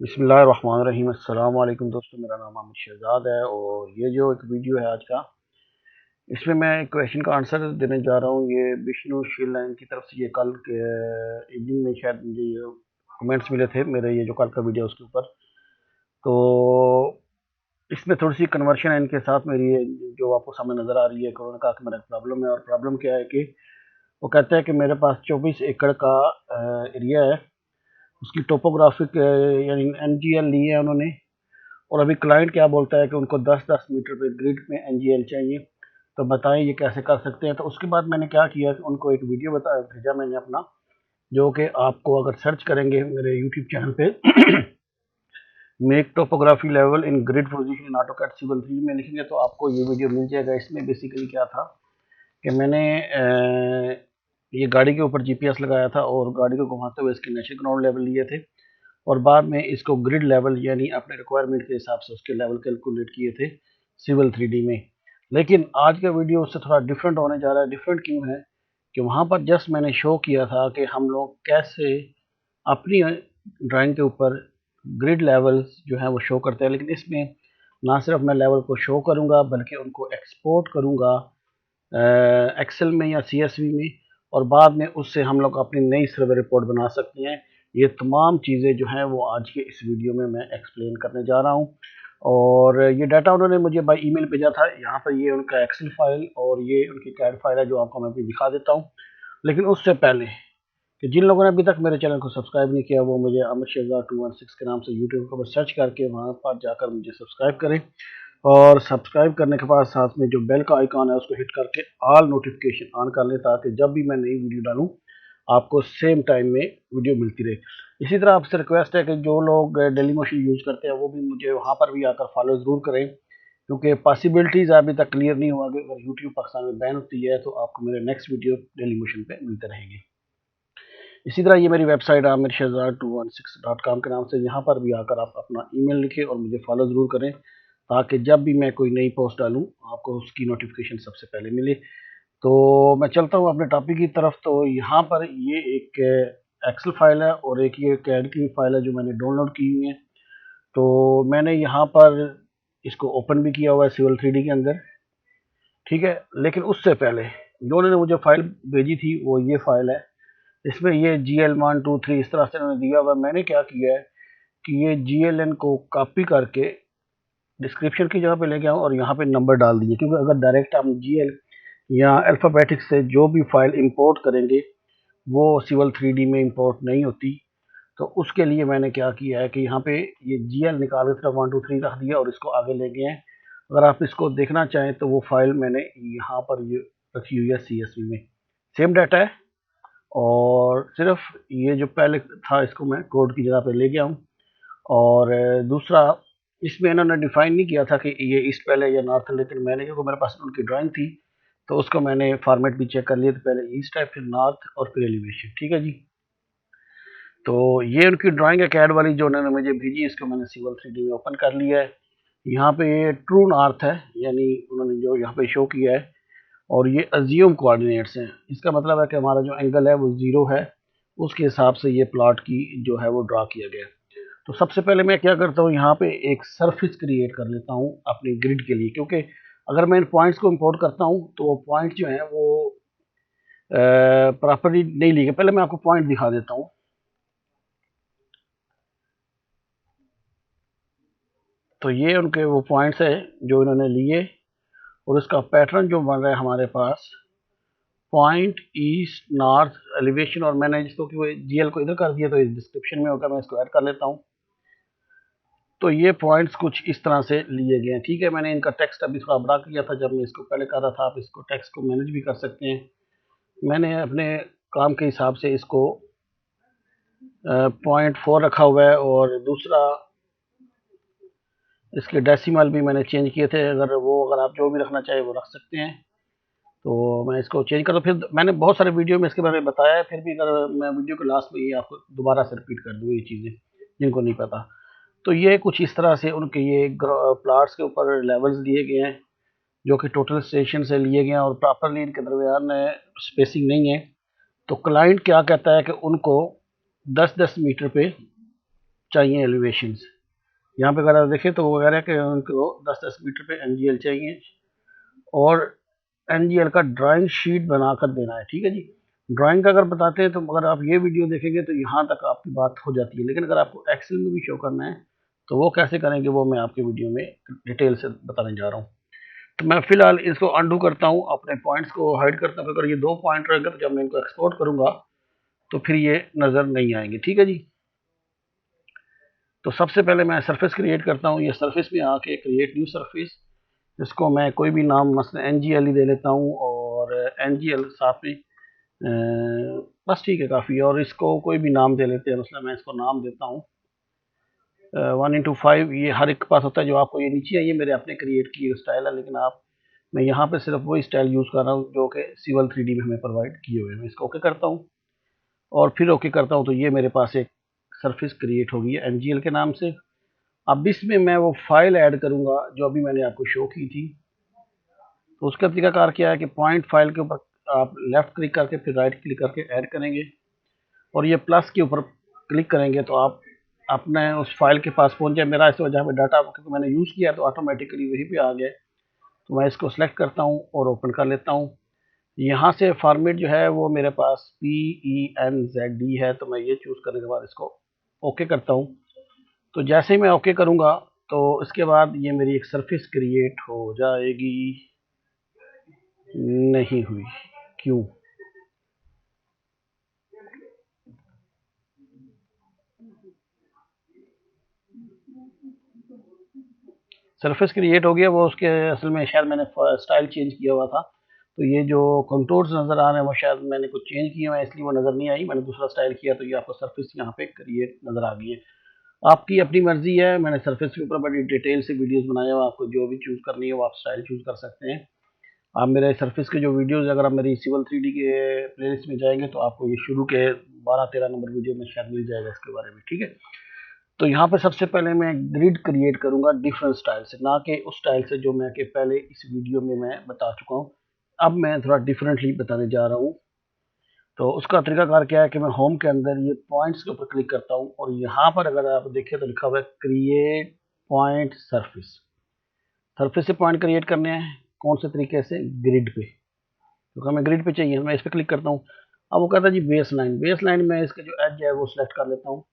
बिस्मिल्लाहिर्रहमानिर्रहीम। अस्सलाम वालेकुम दोस्तों, मेरा नाम अमित शहजाद है और ये जो एक वीडियो है आज का, इसमें मैं एक क्वेश्चन का आंसर देने जा रहा हूँ। ये विष्णु शील लाइन की तरफ से ये कल के इवनिंग में शायद मुझे ये कमेंट्स मिले थे मेरे ये जो कल का वीडियो उसके ऊपर। तो इसमें थोड़ी सी कन्वर्शन है इनके साथ मेरी, ये जो आपको सामने नज़र आ रही है। कोरोना का मेरा प्रॉब्लम है और प्रॉब्लम क्या है कि वो कहते हैं कि मेरे पास 24 एकड़ का एरिया है, उसकी टोपोग्राफिक यानी एनजीएल ली है उन्होंने। और अभी क्लाइंट क्या बोलता है कि उनको 10-10 मीटर पे ग्रिड में एनजीएल चाहिए। तो बताएं ये कैसे कर सकते हैं। तो उसके बाद मैंने क्या किया कि उनको एक वीडियो भेजा मैंने अपना, जो कि आपको अगर सर्च करेंगे मेरे यूट्यूब चैनल पे make topography level in grid position in AutoCAD civil 3 में लिखेंगे तो आपको ये वीडियो मिल जाएगा। इसमें बेसिकली क्या था कि मैंने ये गाड़ी के ऊपर जीपीएस लगाया था और गाड़ी को घुमाते हुए इसके नेचुरल ग्राउंड लेवल लिए थे और बाद में इसको ग्रिड लेवल यानी अपने रिक्वायरमेंट के हिसाब से उसके लेवल कैलकुलेट किए थे सिविल 3D में। लेकिन आज का वीडियो उससे थोड़ा डिफरेंट होने जा रहा है। डिफरेंट क्यों है कि वहाँ पर जस्ट मैंने शो किया था कि हम लोग कैसे अपनी ड्राइंग के ऊपर ग्रिड लेवल्स जो है वो शो करते हैं। लेकिन इसमें ना सिर्फ मैं लेवल को शो करूँगा बल्कि उनको एक्सपोर्ट करूँगा एक्सेल में या सीएसवी में, और बाद में उससे हम लोग अपनी नई सर्वे रिपोर्ट बना सकते हैं। ये तमाम चीज़ें जो हैं वो आज के इस वीडियो में मैं एक्सप्लेन करने जा रहा हूँ। और ये डाटा उन्होंने मुझे बाय ईमेल भेजा था। यहाँ पर ये उनका एक्सेल फाइल और ये उनकी कैड फाइल है जो आपको मैं अभी दिखा देता हूँ। लेकिन उससे पहले कि जिन लोगों ने अभी तक मेरे चैनल को सब्सक्राइब नहीं किया वो मुझे अमित शहजाद 216 के नाम से यूट्यूब के ऊपर सर्च करके वहाँ पर जाकर मुझे सब्सक्राइब करें। और सब्सक्राइब करने के बाद साथ में जो बेल का आइकॉन है उसको हिट करके ऑल नोटिफिकेशन ऑन कर लें ताकि जब भी मैं नई वीडियो डालूं आपको सेम टाइम में वीडियो मिलती रहे। इसी तरह आपसे रिक्वेस्ट है कि जो लोग डेली मोशन यूज़ करते हैं वो भी मुझे वहाँ पर भी आकर फॉलो ज़रूर करें, क्योंकि पॉसिबिलिटीज़ अभी तक क्लियर नहीं हुआ कि अगर यूट्यूब पाकिस्तान में बैन होती है तो आपको मेरे नेक्स्ट वीडियो डेली मोशन पे मिलते रहेंगे। इसी तरह ये मेरी वेबसाइट आमिर शहजाद 216.com के नाम से, यहाँ पर भी आकर आप अपना ईमेल लिखें और मुझे फॉलो ज़रूर करें ताकि जब भी मैं कोई नई पोस्ट डालूँ आपको उसकी नोटिफिकेशन सबसे पहले मिले। तो मैं चलता हूँ अपने टॉपिक की तरफ। तो यहाँ पर ये एक एक्सेल फाइल है और एक ये कैड की फाइल है जो मैंने डाउनलोड की हुई है। तो मैंने यहाँ पर इसको ओपन भी किया हुआ है सिविल 3D के अंदर, ठीक है। लेकिन उससे पहले जो उन्होंने मुझे फाइल भेजी थी वो ये फाइल है। इसमें ये GL123 इस तरह से उन्होंने दिया हुआ। मैंने क्या किया है कि ये GLN को कॉपी करके डिस्क्रिप्शन की जगह पे लेके आऊँ और यहाँ पे नंबर डाल दिए, क्योंकि अगर डायरेक्ट हम GL या अल्फ़ाबेटिक से जो भी फाइल इंपोर्ट करेंगे वो सिविल 3D में इंपोर्ट नहीं होती। तो उसके लिए मैंने क्या किया है कि यहाँ पे ये GL निकाल के सिर्फ 123 रख दिया और इसको आगे ले गए हैं। अगर आप इसको देखना चाहें तो वो फाइल मैंने यहाँ पर ये रखी हुई है CSV में, सेम डाटा है। और सिर्फ ये जो पहले था इसको मैं कोड की जगह पे ले गया हूँ। और दूसरा, इसमें इन्होंने डिफाइन नहीं किया था कि ये ईस्ट पहले या नॉर्थ, लेकिन मैंने क्योंकि मेरे पास उनकी ड्राइंग थी तो उसको मैंने फॉर्मेट भी चेक कर लिया। तो पहले ईस्ट है फिर नॉर्थ और फिर एलिवेशन, ठीक है जी। तो ये उनकी ड्राइंग है कैड वाली जो उन्होंने मुझे भेजी, इसको मैंने सिविल 3D में ओपन कर लिया है। यहाँ पे ये ट्रू नॉर्थ है यानी उन्होंने जो यहाँ पे शो किया है, और ये अज्यूम कोऑर्डिनेट्स हैं। इसका मतलब है कि हमारा जो एंगल है वो 0 है, उसके हिसाब से ये प्लॉट की जो है वो ड्रा किया गया है। तो सबसे पहले मैं क्या करता हूँ, यहाँ पे एक सरफेस क्रिएट कर लेता हूँ अपनी ग्रिड के लिए, क्योंकि अगर मैं इन पॉइंट्स को इंपोर्ट करता हूँ तो वो पॉइंट जो है वो प्रॉपरली नहीं लिए। पहले मैं आपको पॉइंट दिखा देता हूँ। तो ये उनके वो पॉइंट्स है जो इन्होंने लिए, और उसका पैटर्न जो बन रहा है हमारे पास पॉइंट ईस्ट नॉर्थ एलिवेशन। और मैंने जिसको कि वो GL को इधर कर दिया तो इस डिस्क्रिप्शन में होगा, मैं इसको ऐड कर लेता हूँ। तो ये पॉइंट्स कुछ इस तरह से लिए गए हैं, ठीक है। मैंने इनका टेक्स्ट अभी थोड़ा बड़ा किया था जब मैं इसको पहले कर रहा था। आप इसको टेक्स्ट को मैनेज भी कर सकते हैं। मैंने अपने काम के हिसाब से इसको 0.4 रखा हुआ है, और दूसरा इसके डेसिमल भी मैंने चेंज किए थे। अगर आप जो भी रखना चाहे वो रख सकते हैं। तो मैं इसको चेंज करता हूँ। फिर मैंने बहुत सारे वीडियो में इसके बारे में बताया है, फिर भी अगर मैं वीडियो के लास्ट में ये आपको दोबारा से रिपीट कर दूँ ये चीज़ें जिनको नहीं पता। तो ये कुछ इस तरह से उनके ये प्लाट्स के ऊपर लेवल्स दिए गए हैं जो कि टोटल स्टेशन से लिए गए हैं और प्रॉपरली इनके दरमियान स्पेसिंग नहीं है। तो क्लाइंट क्या कहता है कि उनको 10-10 मीटर पे चाहिए एलिवेशंस। यहाँ पे अगर आप देखें तो वो कह रहा है कि उनको 10-10 मीटर पे एनजीएल चाहिए और एनजीएल का ड्राइंग शीट बनाकर देना है। ठीक है जी। ड्राइंग का अगर बताते हैं तो अगर आप ये वीडियो देखेंगे तो यहाँ तक आपकी बात हो जाती है, लेकिन अगर आपको एक्सेल में भी शो करना है तो वो कैसे करेंगे वो मैं आपके वीडियो में डिटेल से बताने जा रहा हूँ। तो मैं फिलहाल इसको अंडू करता हूँ, अपने पॉइंट्स को हाइड करता हूँ। अगर ये 2 पॉइंट रहेंगे तो जब मैं इनको एक्सपोर्ट करूंगा तो फिर ये नज़र नहीं आएंगे। ठीक है जी। तो सबसे पहले मैं सरफेस क्रिएट करता हूँ। ये सरफेस में आके क्रिएट न्यू सरफेस, इसको मैं कोई भी नाम मसलन एनजीएल ही दे लेता हूँ और एनजीएल साथ में बस ठीक है काफ़ी। और इसको कोई भी नाम दे लेते हैं, मतलब मैं इसको नाम देता हूँ 1:5। ये हर एक के पास होता है। जो आपको ये नीचे है ये मेरे अपने क्रिएट किए स्टाइल है, लेकिन आप मैं यहाँ पे सिर्फ वही स्टाइल यूज़ कर रहा हूँ जो कि सिविल 3D में हमें प्रोवाइड किए हुए हैं। मैं इसको ओके करता हूँ और फिर ओके करता हूँ तो ये मेरे पास एक सरफेस क्रिएट होगी है एनजीएल के नाम से। अब इसमें मैं वो फाइल ऐड करूँगा जो अभी मैंने आपको शो की थी। तो उसका तरीकाकार क्या है कि पॉइंट फाइल के ऊपर आप लेफ्ट क्लिक करके फिर राइट क्लिक करके ऐड करेंगे और ये प्लस के ऊपर क्लिक करेंगे तो आप अपने उस फाइल के पास पहुंच जाए। मेरा इस वजह पे डाटा क्योंकि मैंने यूज़ किया तो ऑटोमेटिकली वहीं पे आ गया। तो मैं इसको सेलेक्ट करता हूँ और ओपन कर लेता हूँ। यहाँ से फॉर्मेट जो है वो मेरे पास PENZD है, तो मैं ये चूज़ करने के बाद इसको ओके करता हूँ। तो जैसे ही मैं ओके करूँगा तो इसके बाद ये मेरी एक सरफेस क्रिएट हो जाएगी। नहीं हुई, क्यों? सरफेस क्रिएट हो गया, वो उसके असल में शायद मैंने स्टाइल चेंज किया हुआ था, तो ये जो कंटूर्स नज़र आ रहे हैं वो शायद मैंने कुछ चेंज किए हुए हैं इसलिए वो नज़र नहीं आई। मैंने दूसरा स्टाइल किया तो ये आपको सरफेस यहाँ पे क्रिएट नज़र आ गई है। आपकी अपनी मर्जी है। मैंने सरफेस के ऊपर बड़ी डिटेल से वीडियोस बनाए हुए, आपको जो भी चूज़ करनी है वो आप स्टाइल चूज़ कर सकते हैं। आप मेरे सरफेस के जो वीडियोस अगर आप मेरी सिविल 3D के प्लेलिस्ट में जाएंगे तो आपको ये शुरू के 12-13 नंबर वीडियो में शायद मिल जाएगा इसके बारे में। ठीक है। तो यहाँ पे सबसे पहले मैं ग्रिड क्रिएट करूंगा डिफरेंट स्टाइल से, ना कि उस स्टाइल से जो मैं के पहले इस वीडियो में मैं बता चुका हूँ। अब मैं थोड़ा डिफरेंटली बताने जा रहा हूँ। तो उसका तरीकाकार क्या है कि मैं होम के अंदर ये पॉइंट्स के ऊपर क्लिक करता हूँ और यहाँ पर अगर आप देखें तो लिखा हुआ है क्रिएट पॉइंट सरफेस। सरफेस से पॉइंट क्रिएट करने हैं कौन से तरीके से? ग्रिड पे, क्योंकि हमें ग्रिड पे चाहिए। मैं इस पर क्लिक करता हूँ। अब वो कहता है जी बेस लाइन। बेस लाइन में इसके जो एज है वो सिलेक्ट कर लेता हूँ।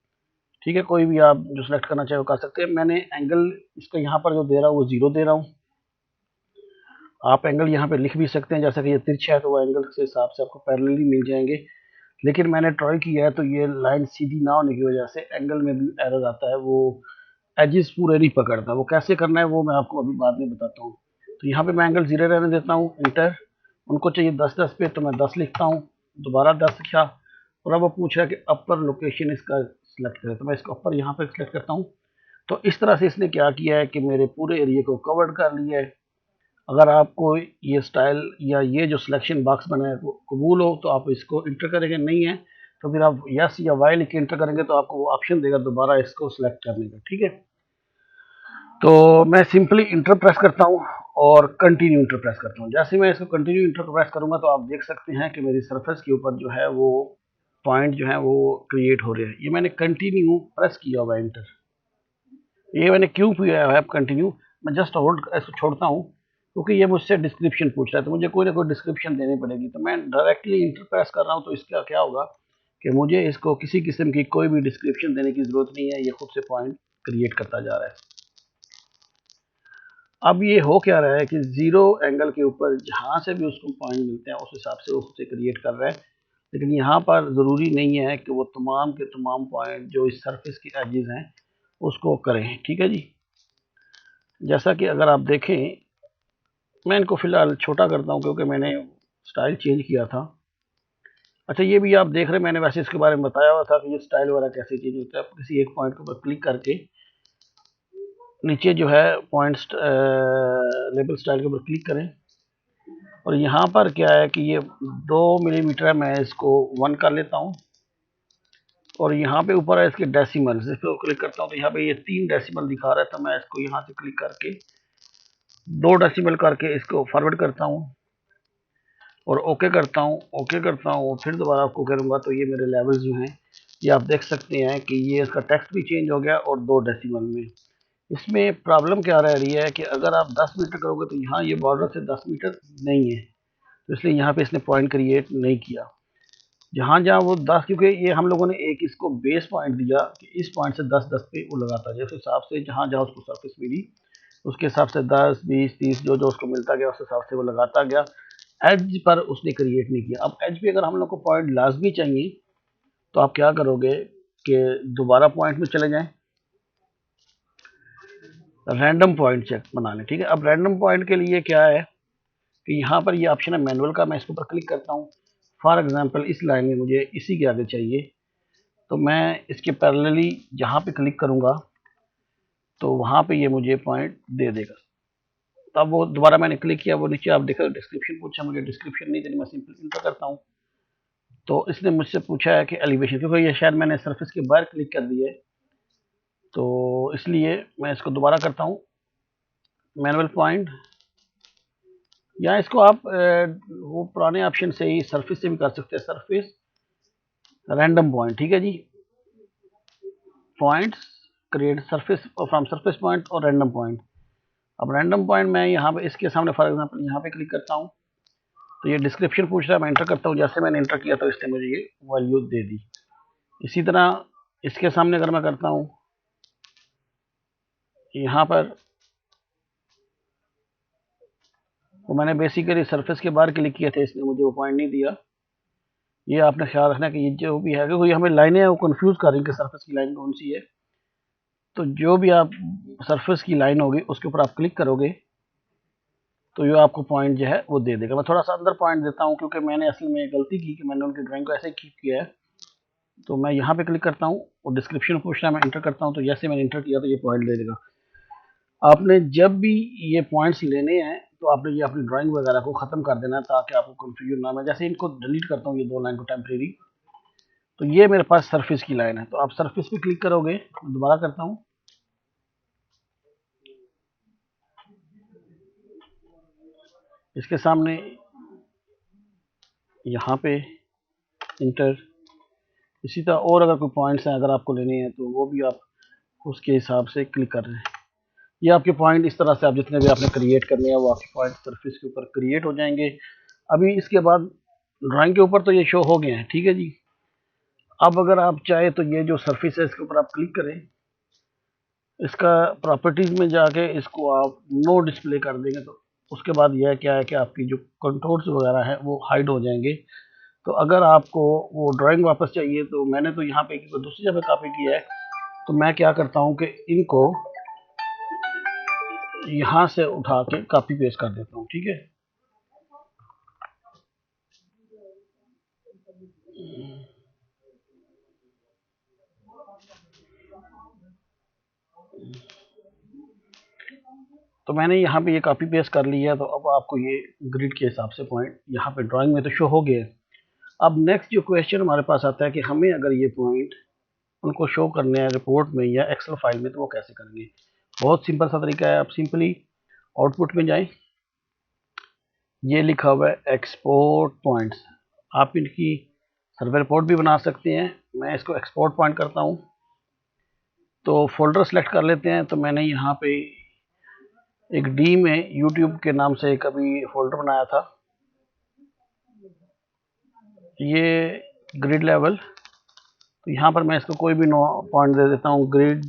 ठीक है, कोई भी आप जो सिलेक्ट करना चाहे वो कर सकते हैं। मैंने एंगल इसका यहाँ पर जो दे रहा हूँ वो 0 दे रहा हूँ। आप एंगल यहाँ पे लिख भी सकते हैं, जैसा कि ये तिरछा है तो वो एंगल के हिसाब से आपको पैरेलली मिल जाएंगे। लेकिन मैंने ट्राई किया है तो ये लाइन सीधी ना होने की वजह से एंगल में भी एरर आता है, वो एजिस पूरे नहीं पकड़ता। वो कैसे करना है वो मैं आपको अभी बाद में बताता हूँ। तो यहाँ पे मैं एंगल 0 रहने देता हूँ, इंटर। उनको चाहिए 10-10 पे तो मैं 10 लिखता हूँ, दोबारा 10 लिखा और अब वो पूछ रहा है कि अपर लोकेशन इसका सिलेक्ट करें, तो मैं इसको अपर यहाँ पे सिलेक्ट करता हूँ। तो इस तरह से इसने क्या किया है कि मेरे पूरे एरिया को कवर कर लिया है। अगर आपको ये स्टाइल या ये जो सिलेक्शन बॉक्स बना है कबूल हो तो आप इसको इंटर करेंगे, नहीं है तो फिर आप यस या वाई लिख के इंटर करेंगे तो आपको वो ऑप्शन देगा दोबारा इसको सिलेक्ट करने का। ठीक है। तो मैं सिंपली इंटर प्रेस करता हूँ और कंटिन्यू इंटर प्रेस करता हूँ। जैसे मैं इसको कंटिन्यू इंटर प्रेस करूंगा तो आप देख सकते हैं कि मेरी सरफेस के ऊपर जो है वो पॉइंट जो है वो क्रिएट हो रहे हैं। ये मैंने कंटिन्यू प्रेस किया हुआ इंटर। ये मैंने क्यों किया है कंटिन्यू? मैं जस्ट होल्ड इसको छोड़ता हूँ क्योंकि ये मुझसे डिस्क्रिप्शन पूछ रहा है तो मुझे कोई ना कोई डिस्क्रिप्शन देनी पड़ेगी। तो मैं डायरेक्टली इंटर प्रेस कर रहा हूँ तो इसका क्या होगा कि मुझे इसको किसी किस्म की कोई भी डिस्क्रिप्शन देने की जरूरत नहीं है, ये खुद से पॉइंट क्रिएट करता जा रहा है। अब ये हो क्या रहा है कि 0 एंगल के ऊपर जहाँ से भी उसको पॉइंट मिलते हैं उस हिसाब से उससे क्रिएट कर रहा है। लेकिन यहाँ पर ज़रूरी नहीं है कि वो तमाम के तमाम पॉइंट जो इस सरफेस की एजेस हैं उसको करें। ठीक है जी। जैसा कि अगर आप देखें, मैं इनको फ़िलहाल छोटा करता हूँ क्योंकि मैंने स्टाइल चेंज किया था। अच्छा, ये भी आप देख रहे हैं, मैंने वैसे इसके बारे में बताया हुआ था कि ये स्टाइल वगैरह कैसे चेंज होता है। आप किसी एक पॉइंट के ऊपर क्लिक करके नीचे जो है पॉइंट लेबल स्टाइल के ऊपर क्लिक करें और यहाँ पर क्या है कि ये 2 मिलीमीटर है, मैं इसको 1 कर लेता हूँ और यहाँ पे ऊपर है इसके डेसिमल, इस पर क्लिक करता हूँ तो यहाँ पे ये 3 डेसिमल दिखा रहा है। तो मैं इसको यहाँ से क्लिक करके 2 डेसिमल करके इसको फॉरवर्ड करता हूँ और ओके करता हूँ। ओके करता हूँ फिर दोबारा आपको करूँगा तो ये मेरे लेवल्स जो हैं ये आप देख सकते हैं कि ये इसका टेक्स्ट भी चेंज हो गया और 2 डेसिमल में। इसमें प्रॉब्लम क्या रह रही है कि अगर आप 10 मीटर करोगे तो यहाँ ये बॉर्डर से 10 मीटर नहीं है, तो इसलिए यहाँ पे इसने पॉइंट क्रिएट नहीं किया। जहाँ जहाँ वो 10, क्योंकि ये हम लोगों ने एक इसको बेस पॉइंट दिया कि इस पॉइंट से 10-10 पे वो लगाता है, जिस हिसाब से जहाँ जहाँ उसको सरफेस मिली उसके हिसाब से 10, 20, 30 जो जो उसको मिलता गया उस हिसाब से वो लगाता गया। एज पर उसने क्रिएट नहीं किया। अब एज पे अगर हम लोग को पॉइंट लाजमी चाहिए तो आप क्या करोगे कि दोबारा पॉइंट में चले जाएं, रैंडम पॉइंट चेक बना लें। ठीक है, अब रैंडम पॉइंट के लिए क्या है कि यहाँ पर ये ऑप्शन है मैनुअल का, मैं इसके ऊपर क्लिक करता हूँ। फॉर एग्जांपल इस लाइन में मुझे इसी के आगे चाहिए, तो मैं इसके पैरेलली जहाँ पे क्लिक करूँगा तो वहाँ पे ये मुझे पॉइंट दे देगा। तब वो दोबारा मैंने क्लिक किया, वो नीचे आप देखो डिस्क्रिप्शन पूछा, मुझे डिस्क्रिप्शन नहीं देनी, मैं सिंपल इंटर करता हूँ। तो इसने मुझसे पूछा है कि एलिवेशन, क्योंकि ये शायद मैंने सरफेस के बाहर क्लिक कर दिया है, तो इसलिए मैं इसको दोबारा करता हूँ मैनुअल पॉइंट, या इसको आप वो पुराने ऑप्शन से ही सरफेस से भी कर सकते हैं, सरफेस रैंडम पॉइंट। ठीक है जी, points create surface from surface point और रैंडम पॉइंट। अब रैंडम पॉइंट मैं यहाँ पे इसके सामने फॉर एग्जांपल यहाँ पे क्लिक करता हूँ, तो ये डिस्क्रिप्शन पूछ रहा है, मैं इंटर करता हूँ। जैसे मैंने इंटर किया तो इसने मुझे ये वैल्यू दे दी। इसी तरह इसके सामने अगर मैं करता हूँ यहाँ पर, वो मैंने बेसिकली सरफेस के बाहर क्लिक किए थे, इसने मुझे वो पॉइंट नहीं दिया। ये आपने ख्याल रखना कि ये जो भी है, क्योंकि हमें लाइनें वो कंफ्यूज कर रही हैं कि सरफेस की लाइन कौन सी है। तो जो भी आप सरफेस की लाइन होगी उसके ऊपर आप क्लिक करोगे तो ये आपको पॉइंट जो है वो दे देगा। मैं थोड़ा सा अंदर पॉइंट देता हूँ क्योंकि मैंने असल में गलती की कि मैंने उनकी ड्राइंग को ऐसे कीप किया है। तो मैं यहाँ पे क्लिक करता हूँ और डिस्क्रिप्शन पूछ रहा है, मैं इंटर करता हूँ, तो जैसे मैंने इंटर किया तो ये पॉइंट दे देगा। आपने जब भी ये पॉइंट्स लेने हैं तो आपने ये अपनी ड्राइंग वगैरह को ख़त्म कर देना है ताकि आपको कंफ्यूजन ना। मैं जैसे इनको डिलीट करता हूँ ये 2 लाइन को टेम्परेरी, तो ये मेरे पास सरफेस की लाइन है। तो आप सरफेस पे क्लिक करोगे, दोबारा करता हूँ, इसके सामने यहाँ पे इंटर। इसी तरह और अगर कोई पॉइंट्स हैं अगर आपको लेने हैं तो वो भी आप उसके हिसाब से क्लिक कर रहे हैं। ये आपके पॉइंट इस तरह से आप जितने भी आपने क्रिएट करने हैं वो आपके पॉइंट सरफेस के ऊपर क्रिएट हो जाएंगे। अभी इसके बाद ड्राइंग के ऊपर तो ये शो हो गए हैं। ठीक है जी, अब अगर आप चाहे तो ये जो सरफेस है इसके ऊपर आप क्लिक करें, इसका प्रॉपर्टीज में जाके इसको आप नो डिस्प्ले कर देंगे, तो उसके बाद यह क्या है कि आपकी जो कंट्रोल्स वगैरह हैं वो हाइड हो जाएंगे। तो अगर आपको वो ड्राइंग वापस चाहिए, तो मैंने तो यहाँ पे दूसरी जगह कॉपी किया है, तो मैं क्या करता हूँ कि इनको यहाँ से उठा के कॉपी पेस्ट कर देता हूँ। ठीक है, तो मैंने यहाँ पे ये कॉपी पेस्ट कर लिया है। तो अब आपको ये ग्रिड के हिसाब से पॉइंट यहाँ पे ड्राइंग में तो शो हो गए। अब नेक्स्ट जो क्वेश्चन हमारे पास आता है कि हमें अगर ये पॉइंट उनको शो करने हैं रिपोर्ट में या एक्सेल फाइल में, तो वो कैसे करेंगे। बहुत सिंपल सा तरीका है, आप सिंपली आउटपुट में जाएं, ये लिखा हुआ है एक्सपोर्ट पॉइंट्स। आप इनकी सर्वे रिपोर्ट भी बना सकते हैं। मैं इसको एक्सपोर्ट पॉइंट करता हूँ, तो फोल्डर सेलेक्ट कर लेते हैं। तो मैंने यहाँ पे एक डी में यूट्यूब के नाम से एक अभी फोल्डर बनाया था, ये ग्रिड लेवल। तो यहाँ पर मैं इसको कोई भी नो पॉइंट दे देता हूँ, ग्रिड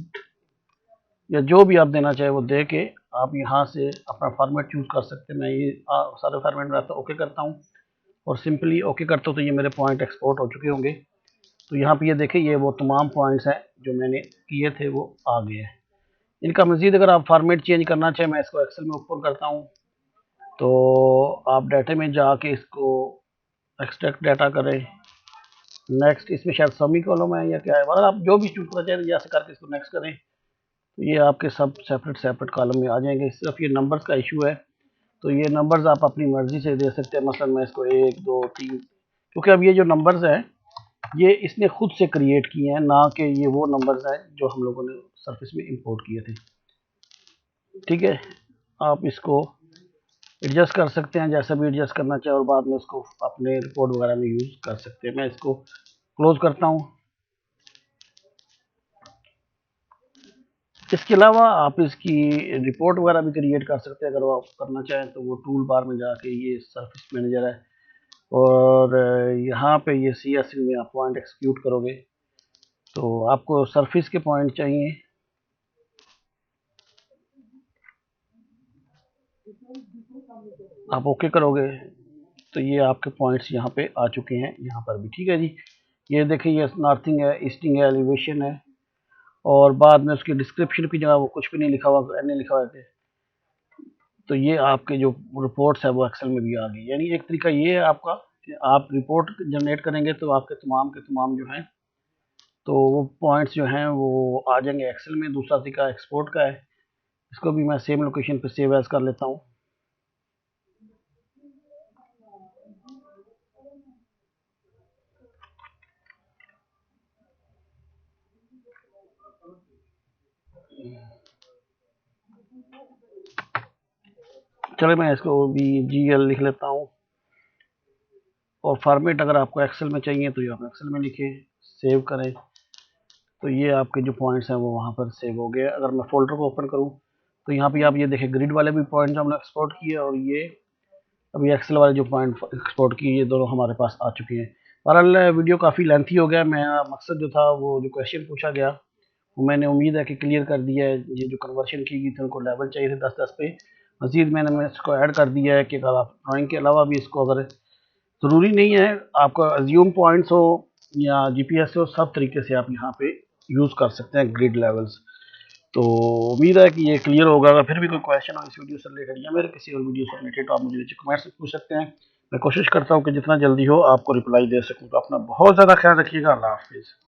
या जो भी आप देना चाहे वो दे के आप यहाँ से अपना फॉर्मेट चूज कर सकते हैं। मैं ये सारे फॉर्मेट में ओके करता हूँ और सिंपली ओके करता हूँ, तो ये मेरे पॉइंट एक्सपोर्ट हो चुके होंगे। तो यहाँ पे ये देखें, ये वो तमाम पॉइंट्स हैं जो मैंने किए थे वो आ गए हैं। इनका मज़ीद अगर आप फॉर्मेट चेंज करना चाहें, मैं इसको एक्सेल में ओपन करता हूँ, तो आप डाटा में जाके इसको एक्सट्रैक्ट डाटा करें। नेक्स्ट, इसमें शायद समी कॉलम है या क्या है, अगर आप जो भी चूज करना चाहें जैसे करके इसको नेक्स्ट करें, तो ये आपके सब सेपरेट कॉलम में आ जाएंगे। सिर्फ ये नंबर्स का इशू है, तो ये नंबर्स आप अपनी मर्जी से दे सकते हैं। मसलन मैं इसको 1 2 3, क्योंकि अब ये जो नंबर्स हैं ये इसने खुद से क्रिएट किए हैं, ना कि ये वो नंबर्स हैं जो हम लोगों ने सरफेस में इंपोर्ट किए थे। ठीक है, आप इसको एडजस्ट कर सकते हैं जैसा भी एडजस्ट करना चाहे, और बाद में इसको अपने रिपोर्ट वगैरह में यूज़ कर सकते हैं। मैं इसको क्लोज करता हूँ। इसके अलावा आप इसकी रिपोर्ट वगैरह भी क्रिएट कर सकते हैं, अगर वो आप करना चाहें तो। वो टूल बार में जाके ये सरफेस मैनेजर है, और यहाँ पे ये CSV में आप पॉइंट एक्सक्यूट करोगे तो आपको सरफेस के पॉइंट चाहिए। आप ओके करोगे तो ये आपके पॉइंट्स यहाँ पे आ चुके हैं, यहाँ पर भी। ठीक है जी, ये देखिए, ये नॉर्थिंग है, ईस्टिंग है, एलिवेशन है, और बाद में उसकी डिस्क्रिप्शन की जगह वो कुछ भी नहीं लिखा हुआ, नहीं लिखा हुआ है। तो ये आपके जो रिपोर्ट्स है वो एक्सेल में भी आ गई। यानी एक तरीका ये है आपका कि आप रिपोर्ट जनरेट करेंगे तो आपके तमाम के तमाम जो हैं तो वो पॉइंट्स जो हैं वो आ जाएंगे एक्सेल में। दूसरा तरीका एक्सपोर्ट का है, इसको भी मैं सेम लोकेशन पे सेव एज कर लेता हूँ। चलो मैं इसको भी GL लिख लेता हूँ, और फॉर्मेट अगर आपको एक्सेल में चाहिए तो ये आप एक्सेल में लिखे, सेव करें तो ये आपके जो पॉइंट्स हैं वो वहाँ पर सेव हो गए। अगर मैं फोल्डर को ओपन करूँ तो यहाँ पे आप ये देखें, ग्रिड वाले भी पॉइंट्स हमने एक्सपोर्ट किए, और ये अभी एक्सेल वाले जो पॉइंट एक्सपोर्ट किए ये दोनों हमारे पास आ चुके हैं। बहरहाल वीडियो काफ़ी लेंथी हो गया। मेरा मकसद जो था वो जो क्वेश्चन पूछा गया वो मैंने उम्मीद है कि क्लियर कर दिया है। ये जो कन्वर्शन की गई थी उनको लेवल चाहिए थे 10-10 पे, मजीद मैं इसको ऐड कर दिया है कि अगर आप ड्राइंग के अलावा भी इसको, अगर ज़रूरी नहीं है आपका अज्यूम पॉइंट्स हो या GPS हो, सब तरीके से आप यहाँ पे यूज़ कर सकते हैं ग्रिड लेवल्स। तो उम्मीद है कि ये क्लियर होगा। अगर फिर भी कोई क्वेश्चन हो इस वीडियो से रिलेटेड या मेरे किसी और वीडियो से रिलेटेड तो आप मुझे नीचे कमेंट्स में पूछ सकते हैं। मैं कोशिश करता हूँ कि जितना जल्दी हो आपको रिप्लाई दे सकूँ। तो अपना बहुत ज़्यादा ख्याल रखिएगा। अल्लाह हाफिज़।